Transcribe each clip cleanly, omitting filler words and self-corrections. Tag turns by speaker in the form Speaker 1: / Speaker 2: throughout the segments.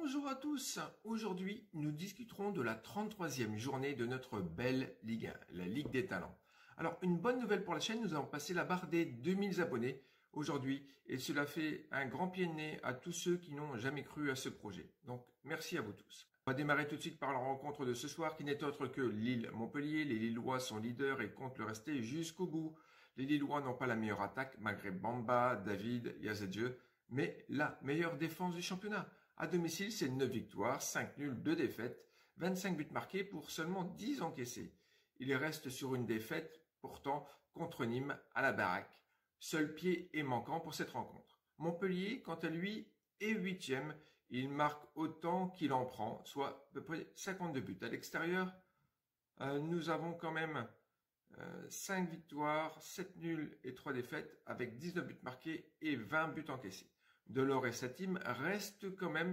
Speaker 1: Bonjour à tous, aujourd'hui nous discuterons de la 33e journée de notre belle Ligue 1, la Ligue des Talents. Alors une bonne nouvelle pour la chaîne, nous avons passé la barre des 2000 abonnés aujourd'hui et cela fait un grand pied de nez à tous ceux qui n'ont jamais cru à ce projet. Donc merci à vous tous. On va démarrer tout de suite par la rencontre de ce soir qui n'est autre que Lille-Montpellier. Les Lillois sont leaders et comptent le rester jusqu'au bout. Les Lillois n'ont pas la meilleure attaque malgré Bamba, David, Yazidje, mais la meilleure défense du championnat. À domicile, c'est 9 victoires, 5 nuls, 2 défaites, 25 buts marqués pour seulement 10 encaissés. Il reste sur une défaite, pourtant, contre Nîmes à la baraque. Seul pied est manquant pour cette rencontre. Montpellier, quant à lui, est 8e. Il marque autant qu'il en prend, soit à peu près 52 buts. À l'extérieur, nous avons quand même 5 victoires, 7 nuls et 3 défaites avec 19 buts marqués et 20 buts encaissés. Delors et sa team restent quand même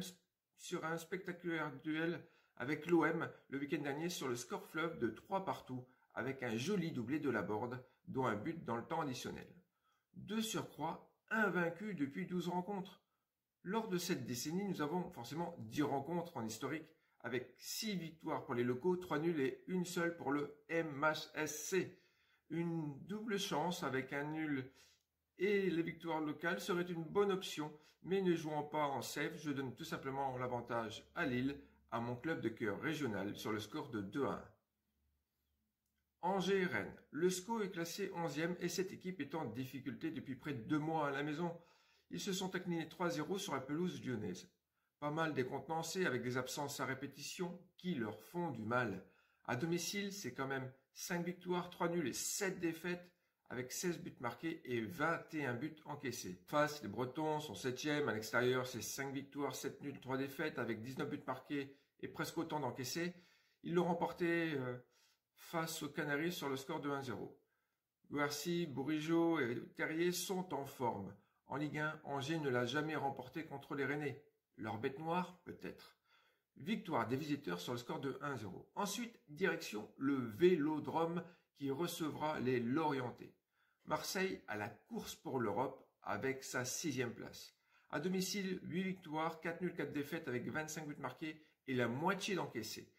Speaker 1: sur un spectaculaire duel avec l'OM le week-end dernier sur le score fleuve de 3 partout avec un joli doublé de Laborde, dont un but dans le temps additionnel. De surcroît, invaincu depuis 12 rencontres. Lors de cette décennie, nous avons forcément 10 rencontres en historique avec 6 victoires pour les locaux, 3 nuls et une seule pour le MHSC. Une double chance avec un nul et les victoires locales seraient une bonne option, mais ne jouant pas en safe, je donne tout simplement l'avantage à Lille, à mon club de cœur régional, sur le score de 2-1. Angers-Rennes. Le SCO est classé 11e et cette équipe est en difficulté depuis près de 2 mois à la maison. Ils se sont inclinés 3-0 sur la pelouse lyonnaise. Pas mal décontenancés avec des absences à répétition qui leur font du mal. À domicile, c'est quand même 5 victoires, 3 nuls et 7 défaites, avec 16 buts marqués et 21 buts encaissés. Face, les Bretons sont 7e. À l'extérieur, c'est 5 victoires, 7 nuls, 3 défaites, avec 19 buts marqués et presque autant d'encaissés. Ils l'ont remporté face aux Canaries sur le score de 1-0. Guarcy, Bourigeaud et Terrier sont en forme. En Ligue 1, Angers ne l'a jamais remporté contre les Rennais. Leur bête noire, peut-être. Victoire des visiteurs sur le score de 1-0. Ensuite, direction le Vélodrome qui recevra les Lorientais. Marseille à la course pour l'Europe avec sa 6e place. À domicile, 8 victoires, 4 nuls, 4 défaites avec 25 buts marqués et la moitié d'encaissés.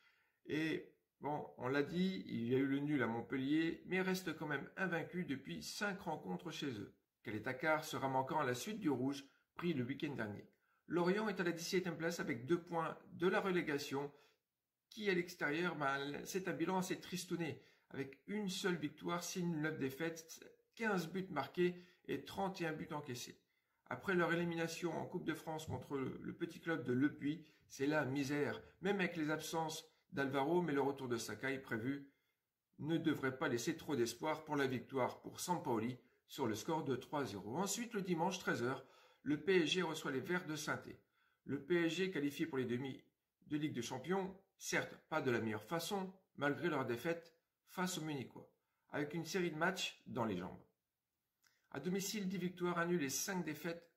Speaker 1: Et bon, on l'a dit, il y a eu le nul à Montpellier, mais reste quand même invaincu depuis 5 rencontres chez eux. Caletacar sera manquant à la suite du rouge pris le week-end dernier. Lorient est à la 17e place avec 2 points de la relégation qui à l'extérieur, c'est un bilan assez tristouné avec une seule victoire, 6 nuls, 9 défaites, 15 buts marqués et 31 buts encaissés. Après leur élimination en Coupe de France contre le petit club de Le Puy, c'est la misère, même avec les absences d'Alvaro, mais le retour de Sakai prévu ne devrait pas laisser trop d'espoir pour la victoire pour Sampaoli sur le score de 3-0. Ensuite, le dimanche 13h, le PSG reçoit les Verts de Saint-Étienne. Le PSG qualifié pour les demi de Ligue des Champions, certes pas de la meilleure façon, malgré leur défaite face aux Munichois, avec une série de matchs dans les jambes. À domicile, 10 victoires, 1 nul et 5 défaites,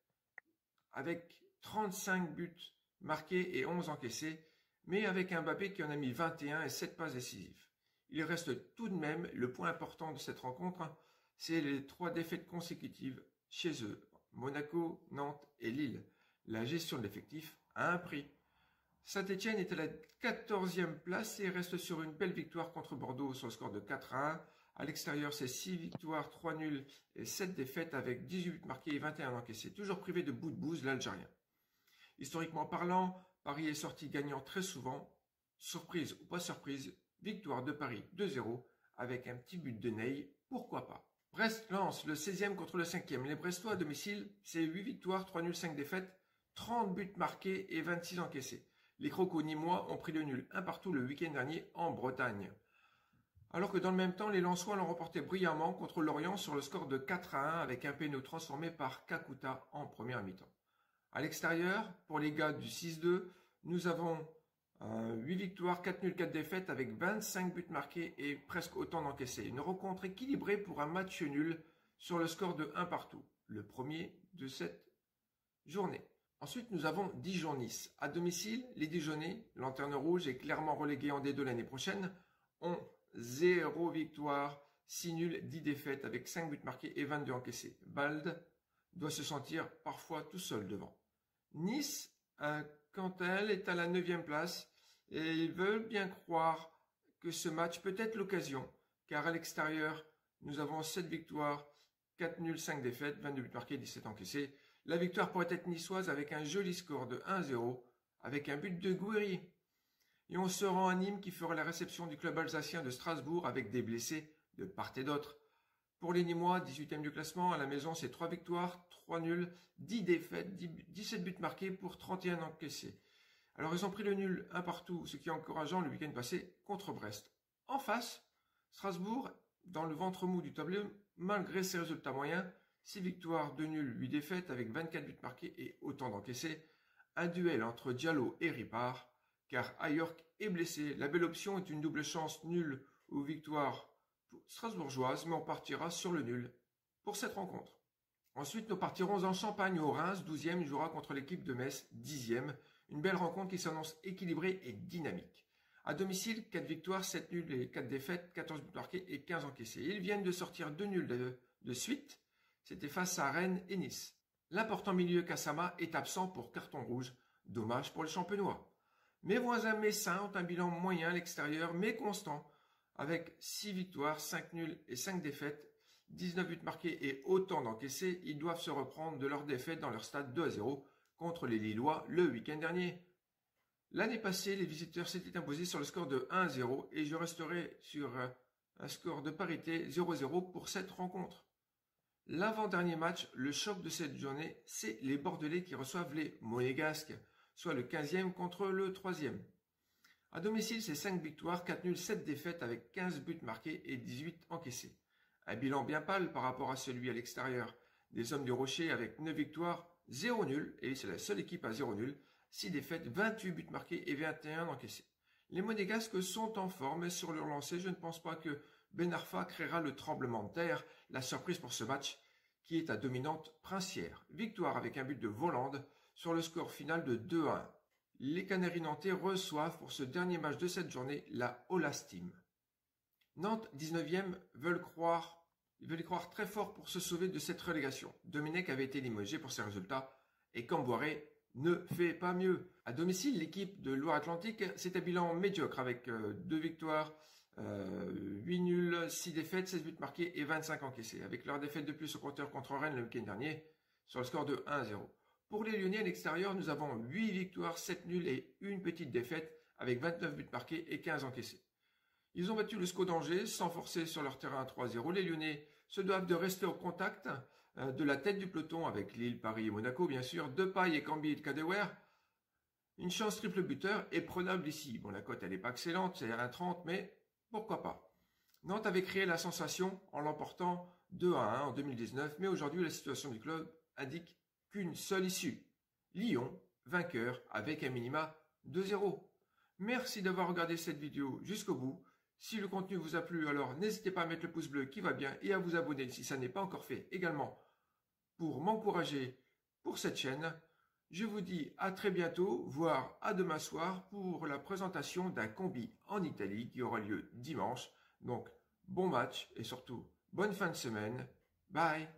Speaker 1: avec 35 buts marqués et 11 encaissés, mais avec un Mbappé qui en a mis 21 et 7 passes décisives. Il reste tout de même le point important de cette rencontre, c'est les 3 défaites consécutives chez eux, Monaco, Nantes et Lille. La gestion de l'effectif a un prix. Saint-Étienne est à la 14e place et reste sur une belle victoire contre Bordeaux sur le score de 4-1. À l'extérieur, c'est 6 victoires, 3 nuls et 7 défaites avec 18 buts marqués et 21 encaissés. Toujours privé de Boudbouz, l'Algérien. Historiquement parlant, Paris est sorti gagnant très souvent. Surprise ou pas surprise, victoire de Paris 2-0 avec un petit but de Ney, pourquoi pas. Brest lance le 16e contre le 5e. Les Brestois à domicile, c'est 8 victoires, 3 nuls, 5 défaites, 30 buts marqués et 26 encaissés. Les Crocos nîmois ont pris le nul 1 partout le week-end dernier en Bretagne. Alors que dans le même temps, les Lensois l'ont remporté brillamment contre Lorient sur le score de 4-1 avec un péno transformé par Kakuta en première mi-temps. À l'extérieur, pour les gars du 6-2, nous avons 8 victoires, 4 nuls, 4 défaites avec 25 buts marqués et presque autant d'encaissés. Une rencontre équilibrée pour un match nul sur le score de 1 partout, le premier de cette journée. Ensuite, nous avons Dijon-Nice. À domicile, les Dijonais, lanterne rouge et clairement relégués en D2 l'année prochaine, ont 0 victoire, 6 nuls, 10 défaites avec 5 buts marqués et 22 encaissés. Bald doit se sentir parfois tout seul devant. Nice a quant à elle, est à la 9e place et ils veulent bien croire que ce match peut être l'occasion, car à l'extérieur, nous avons 7 victoires, 4 nuls, 5 défaites, 22 buts marqués, 17 encaissés. La victoire pourrait être niçoise avec un joli score de 1-0, avec un but de Gouiri. Et on se rend à Nîmes qui fera la réception du club alsacien de Strasbourg avec des blessés de part et d'autre. Pour les Nîmois, 18e du classement, à la maison c'est 3 victoires, 3 nuls, 10 défaites, 17 buts marqués pour 31 encaissés. Alors ils ont pris le nul un partout, ce qui est encourageant le week-end passé contre Brest. En face, Strasbourg, dans le ventre mou du tableau, malgré ses résultats moyens, 6 victoires, 2 nuls, 8 défaites avec 24 buts marqués et autant d'encaissés. Un duel entre Diallo et Ripard, car Ayork est blessé. La belle option est une double chance nulle ou victoire strasbourgeoise, mais on partira sur le nul pour cette rencontre. Ensuite, nous partirons en Champagne au Reims, 12e, jouera contre l'équipe de Metz, 10e. Une belle rencontre qui s'annonce équilibrée et dynamique. À domicile, 4 victoires, 7 nuls et 4 défaites, 14 buts marqués et 15 encaissés. Ils viennent de sortir 2 nuls de suite. C'était face à Rennes et Nice. L'important milieu Kassama est absent pour carton rouge. Dommage pour les Champenois. Mes voisins messins ont un bilan moyen à l'extérieur, mais constant, avec 6 victoires, 5 nuls et 5 défaites, 19 buts marqués et autant d'encaissés. Ils doivent se reprendre de leur défaite dans leur stade 2-0 contre les Lillois le week-end dernier. L'année passée, les visiteurs s'étaient imposés sur le score de 1-0 et je resterai sur un score de parité 0-0 pour cette rencontre. L'avant-dernier match, le choc de cette journée, c'est les Bordelais qui reçoivent les Monégasques, soit le 15e contre le 3e. À domicile, c'est 5 victoires, 4 nuls, 7 défaites avec 15 buts marqués et 18 encaissés. Un bilan bien pâle par rapport à celui à l'extérieur. Des Hommes du Rocher avec 9 victoires, 0 nul, et c'est la seule équipe à 0 nul, 6 défaites, 28 buts marqués et 21 encaissés. Les Monégasques sont en forme et sur leur lancée, je ne pense pas que Ben Arfa créera le tremblement de terre, la surprise pour ce match qui est à dominante princière. Victoire avec un but de Volande sur le score final de 2-1. Les Canaries nantais reçoivent pour ce dernier match de cette journée la Olas Team. Nantes, 19e, veulent y croire très fort pour se sauver de cette relégation. Domenech avait été limogé pour ses résultats et Camboiré ne fait pas mieux. À domicile, l'équipe de Loire-Atlantique, c'est un bilan médiocre avec 2 victoires, 8 nuls, 6 défaites, 16 buts marqués et 25 encaissés. Avec leur défaite de plus au compteur contre Rennes le week-end dernier sur le score de 1-0. Pour les Lyonnais à l'extérieur, nous avons 8 victoires, 7 nuls et une petite défaite avec 29 buts marqués et 15 encaissés. Ils ont battu le SCO d'Angers sans forcer sur leur terrain à 3-0. Les Lyonnais se doivent de rester au contact de la tête du peloton avec Lille, Paris et Monaco, bien sûr. Depay et Cambi et Kadewere. Une chance triple buteur est prenable ici. Bon, la cote, elle n'est pas excellente, c'est 1,30, mais pourquoi pas. Nantes avait créé la sensation en l'emportant 2-1 en 2019, mais aujourd'hui, la situation du club indique qu'une seule issue. Lyon, vainqueur avec un minima de 0. Merci d'avoir regardé cette vidéo jusqu'au bout. Si le contenu vous a plu, alors n'hésitez pas à mettre le pouce bleu qui va bien et à vous abonner si ça n'est pas encore fait également pour m'encourager pour cette chaîne. Je vous dis à très bientôt, voire à demain soir pour la présentation d'un combi en Italie qui aura lieu dimanche. Donc bon match et surtout bonne fin de semaine. Bye.